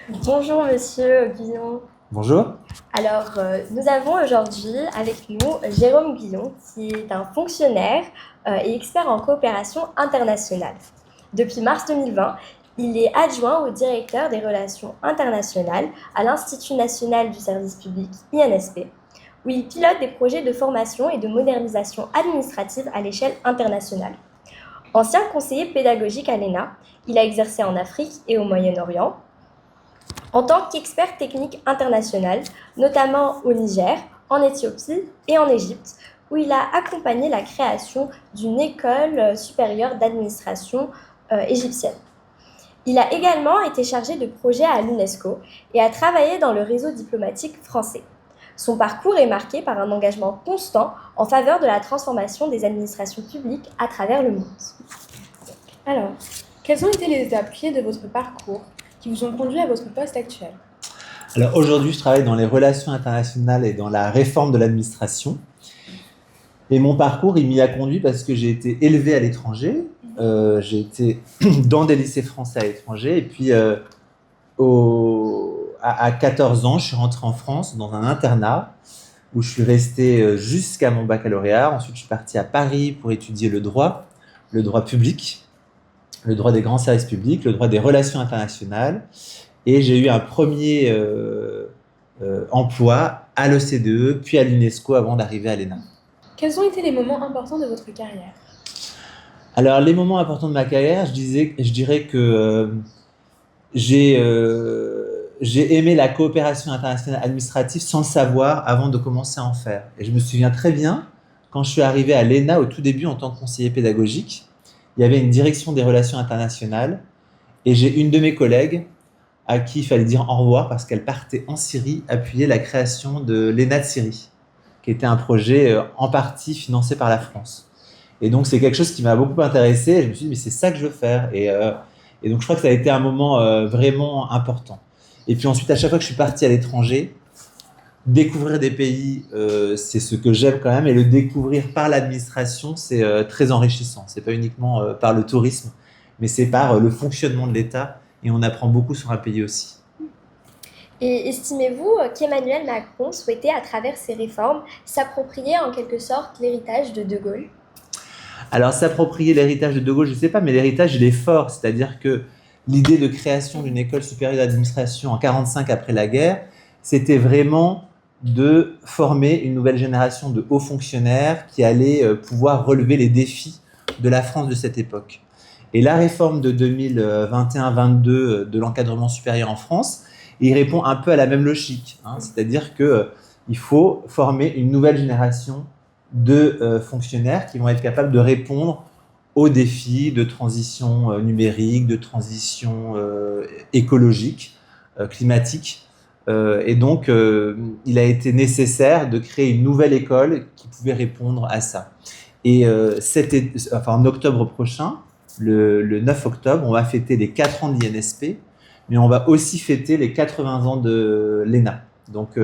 Bonjour Monsieur Guillon. Bonjour. Nous avons aujourd'hui avec nous Jérôme Guillon, qui est un fonctionnaire et expert en coopération internationale. Depuis mars 2020, il est adjoint au directeur des relations internationales à l'Institut national du service public INSP, où il pilote des projets de formation et de modernisation administrative à l'échelle internationale. Ancien conseiller pédagogique à l'ENA, il a exercé en Afrique et au Moyen-Orient en tant qu'expert technique international, notamment au Niger, en Éthiopie et en Égypte, où il a accompagné la création d'une école supérieure d'administration égyptienne. Il a également été chargé de projets à l'UNESCO et a travaillé dans le réseau diplomatique français. Son parcours est marqué par un engagement constant en faveur de la transformation des administrations publiques à travers le monde. Alors, quelles ont été les étapes clés de votre parcours qui vous ont conduit à votre poste actuel? Alors aujourd'hui, je travaille dans les relations internationales et dans la réforme de l'administration. Et mon parcours, il m'y a conduit parce que j'ai été élevé à l'étranger. J'ai été dans des lycées français à l'étranger. Et puis, à 14 ans, je suis rentré en France dans un internat où je suis resté jusqu'à mon baccalauréat. Ensuite, je suis parti à Paris pour étudier le droit public, le droit des grands services publics, le droit des relations internationales. Et j'ai eu un premier emploi à l'OCDE, puis à l'UNESCO avant d'arriver à l'ENA. Quels ont été les moments importants de votre carrière? Alors, les moments importants de ma carrière, je dirais que j'ai aimé la coopération internationale administrative sans le savoir avant de commencer à en faire. Et je me souviens très bien, quand je suis arrivé à l'ENA au tout début en tant que conseiller pédagogique, il y avait une direction des relations internationales et j'ai une de mes collègues à qui il fallait dire au revoir parce qu'elle partait en Syrie appuyer la création de l'ENA de Syrie, qui était un projet en partie financé par la France. Et donc, c'est quelque chose qui m'a beaucoup intéressé. Et je me suis dit, mais c'est ça que je veux faire. Et donc, je crois que ça a été un moment vraiment important. Et puis ensuite, à chaque fois que je suis parti à l'étranger, découvrir des pays, c'est ce que j'aime quand même. Et le découvrir par l'administration, c'est très enrichissant. C'est pas uniquement par le tourisme, mais c'est par le fonctionnement de l'État. Et on apprend beaucoup sur un pays aussi. Et estimez-vous qu'Emmanuel Macron souhaitait, à travers ses réformes, s'approprier en quelque sorte l'héritage de De Gaulle? Alors, s'approprier l'héritage de De Gaulle, je ne sais pas, mais l'héritage, il est fort. C'est-à-dire que l'idée de création d'une école supérieure d'administration en 1945 après la guerre, c'était vraiment de former une nouvelle génération de hauts fonctionnaires qui allaient pouvoir relever les défis de la France de cette époque. Et la réforme de 2021-22 de l'encadrement supérieur en France, il répond un peu à la même logique. C'est-à-dire qu'il faut former une nouvelle génération de fonctionnaires qui vont être capables de répondre aux défis de transition numérique, de transition écologique, climatique. Et donc, il a été nécessaire de créer une nouvelle école qui pouvait répondre à ça. Et en octobre prochain, le 9 octobre, on va fêter les 4 ans de l'INSP, mais on va aussi fêter les 80 ans de l'ENA. Donc,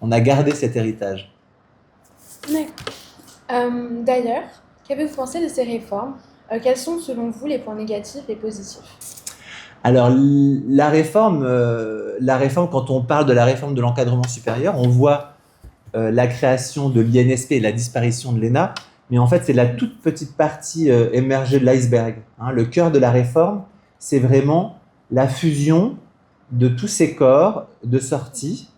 on a gardé cet héritage. D'ailleurs, qu'avez-vous pensé de ces réformes? Quels sont selon vous les points négatifs et positifs? Alors, la réforme, quand on parle de la réforme de l'encadrement supérieur, on voit la création de l'INSP et la disparition de l'ENA, mais en fait, c'est la toute petite partie émergée de l'iceberg. Le cœur de la réforme, c'est vraiment la fusion de tous ces corps de sortie,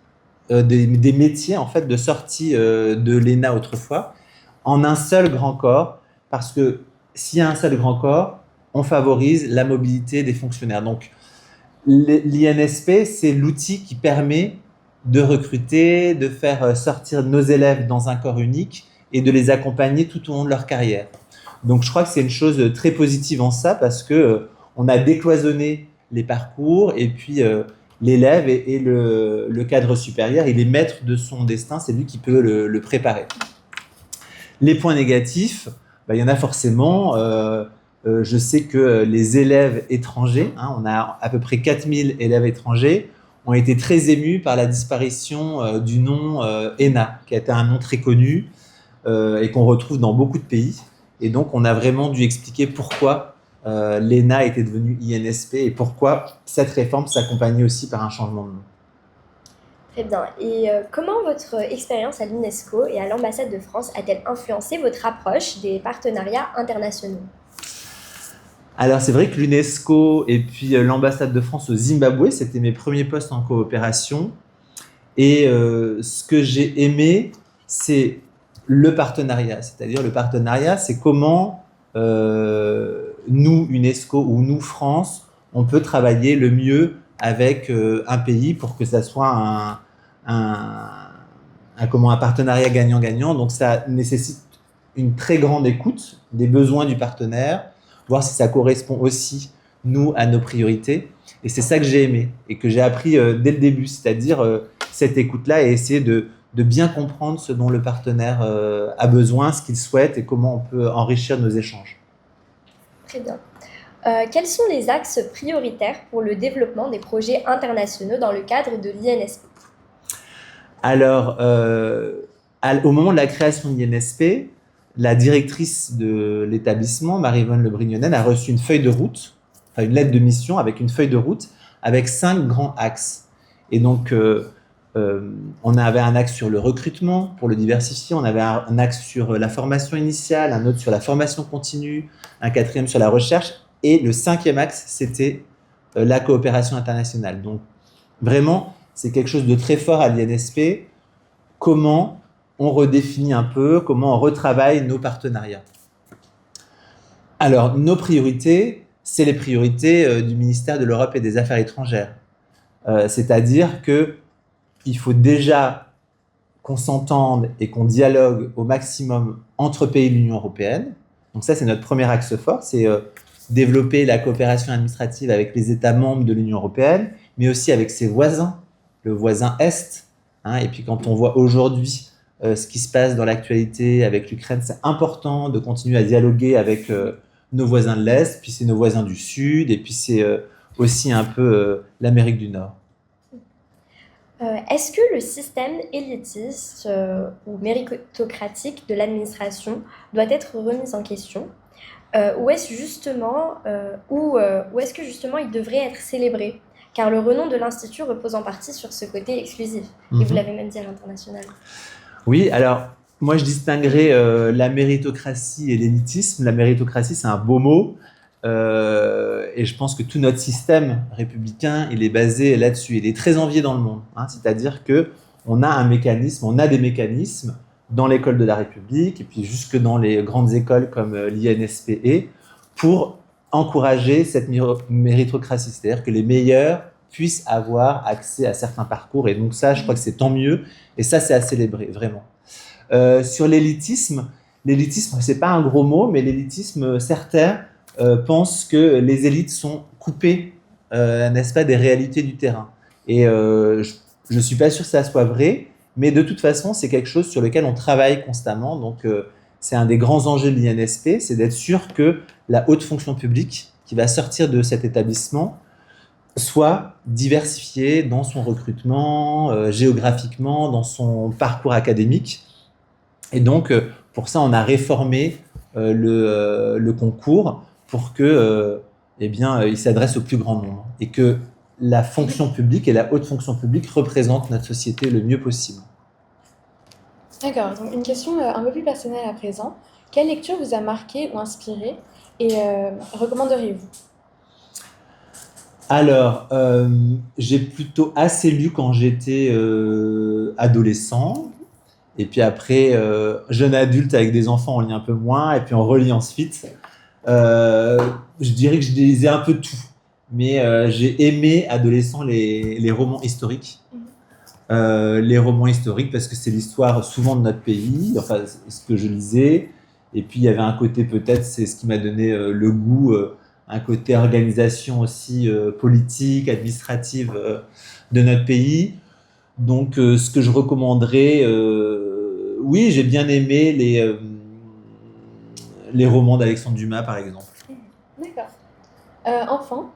des métiers en fait de sortie de l'ENA autrefois, en un seul grand corps, parce que s'il y a un seul grand corps, on favorise la mobilité des fonctionnaires. Donc, l'INSP, c'est l'outil qui permet de recruter, de faire sortir nos élèves dans un corps unique et de les accompagner tout au long de leur carrière. Donc, je crois que c'est une chose très positive en ça parce que on a décloisonné les parcours et puis l'élève et le cadre supérieur, il est maître de son destin, c'est lui qui peut le préparer. Les points négatifs, il y en a forcément. Je sais que les élèves étrangers, on a à peu près 4000 élèves étrangers, ont été très émus par la disparition du nom ENA, qui a été un nom très connu et qu'on retrouve dans beaucoup de pays. Et donc, on a vraiment dû expliquer pourquoi l'ENA était devenue INSP et pourquoi cette réforme s'accompagnait aussi par un changement de nom. Très bien. Et comment votre expérience à l'UNESCO et à l'ambassade de France a-t-elle influencé votre approche des partenariats internationaux? Alors c'est vrai que l'UNESCO et puis l'ambassade de France au Zimbabwe, c'était mes premiers postes en coopération. Et ce que j'ai aimé, c'est le partenariat. C'est-à-dire le partenariat, c'est comment nous, UNESCO ou nous, France, on peut travailler le mieux avec un pays pour que ça soit un partenariat gagnant-gagnant. Donc ça nécessite une très grande écoute des besoins du partenaire, voir si ça correspond aussi, nous, à nos priorités. Et c'est ça que j'ai aimé et que j'ai appris dès le début, c'est-à-dire cette écoute-là et essayer de bien comprendre ce dont le partenaire a besoin, ce qu'il souhaite et comment on peut enrichir nos échanges. Très bien. Quels sont les axes prioritaires pour le développement des projets internationaux dans le cadre de l'INSP? Alors, au moment de la création de l'INSP, la directrice de l'établissement, Marie-Yvonne Le Brignonnet, a reçu une feuille de route, enfin une lettre de mission avec une feuille de route avec 5 grands axes. Et donc, on avait un axe sur le recrutement pour le diversifier, on avait un axe sur la formation initiale, un autre sur la formation continue, un 4e sur la recherche, et le 5e axe, c'était la coopération internationale. Donc, vraiment, c'est quelque chose de très fort à l'INSP. Comment on redéfinit un peu, comment on retravaille nos partenariats. Alors, nos priorités, c'est les priorités du ministère de l'Europe et des Affaires étrangères. C'est-à-dire qu'il faut déjà qu'on s'entende et qu'on dialogue au maximum entre pays de l'Union européenne. Donc ça, c'est notre premier axe fort, c'est développer la coopération administrative avec les États membres de l'Union européenne, mais aussi avec ses voisins, le voisin Est. Et puis quand on voit aujourd'hui ce qui se passe dans l'actualité avec l'Ukraine, c'est important de continuer à dialoguer avec nos voisins de l'Est, puis c'est nos voisins du Sud, et puis c'est aussi un peu l'Amérique du Nord. Est-ce que le système élitiste ou méritocratique de l'administration doit être remis en question? Ou est-ce que justement il devrait être célébré? Car le renom de l'Institut repose en partie sur ce côté exclusif. Et vous l'avez même dit à l'international. Oui, alors moi je distinguerais la méritocratie et l'élitisme. La méritocratie, c'est un beau mot. Et je pense que tout notre système républicain, il est basé là-dessus. Il est très envié dans le monde. C'est-à-dire qu'on a des mécanismes dans l'école de la République et puis jusque dans les grandes écoles comme l'INSPE pour encourager cette méritocratie. C'est-à-dire que les meilleurs puissent avoir accès à certains parcours. Et donc ça, je crois que c'est tant mieux. Et ça, c'est à célébrer, vraiment. Sur l'élitisme, c'est pas un gros mot, mais l'élitisme, certains pensent que les élites sont coupées, n'est-ce pas, des réalités du terrain. Et je ne suis pas sûr que ça soit vrai, mais de toute façon, c'est quelque chose sur lequel on travaille constamment. Donc, c'est un des grands enjeux de l'INSP, c'est d'être sûr que la haute fonction publique qui va sortir de cet établissement soit diversifiée dans son recrutement, géographiquement, dans son parcours académique. Et donc, pour ça, on a réformé le concours pour que, il s'adresse au plus grand nombre et que la fonction publique et la haute fonction publique représentent notre société le mieux possible. D'accord, donc une question un peu plus personnelle à présent. Quelle lecture vous a marqué ou inspiré et recommanderiez-vous? Alors, j'ai plutôt assez lu quand j'étais adolescent. Et puis après, jeune adulte avec des enfants, on lit un peu moins. Et puis on relit ensuite. Je dirais que je lisais un peu tout. Mais j'ai aimé, adolescent, les romans historiques. Les romans historiques parce que c'est l'histoire souvent de notre pays. Enfin, c'est ce que je lisais. Et puis il y avait un côté peut-être, c'est ce qui m'a donné le goût, un côté organisation aussi politique, administrative de notre pays. Donc, ce que je recommanderais, oui, j'ai bien aimé les romans d'Alexandre Dumas, par exemple. D'accord. Enfin,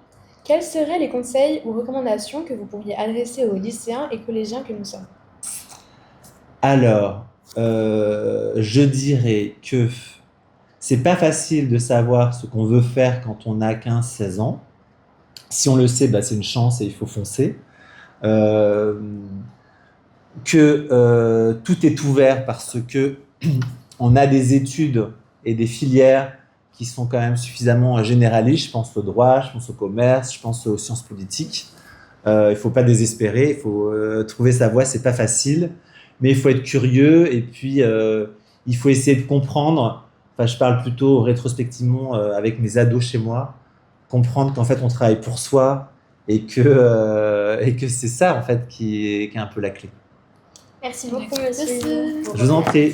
quels seraient les conseils ou recommandations que vous pourriez adresser aux lycéens et collégiens que nous sommes? Alors, je dirais que C'est pas facile de savoir ce qu'on veut faire quand on a 15-16 ans. Si on le sait, c'est une chance et il faut foncer. Tout est ouvert parce que on a des études et des filières qui sont quand même suffisamment généralistes. Je pense au droit, je pense au commerce, je pense aux sciences politiques. Il ne faut pas désespérer, il faut trouver sa voie, c'est pas facile, mais il faut être curieux et puis il faut essayer de comprendre. Enfin, je parle plutôt rétrospectivement avec mes ados chez moi, comprendre qu'en fait on travaille pour soi et que c'est ça en fait qui est un peu la clé. Merci beaucoup, Merci. monsieur. Je vous en prie.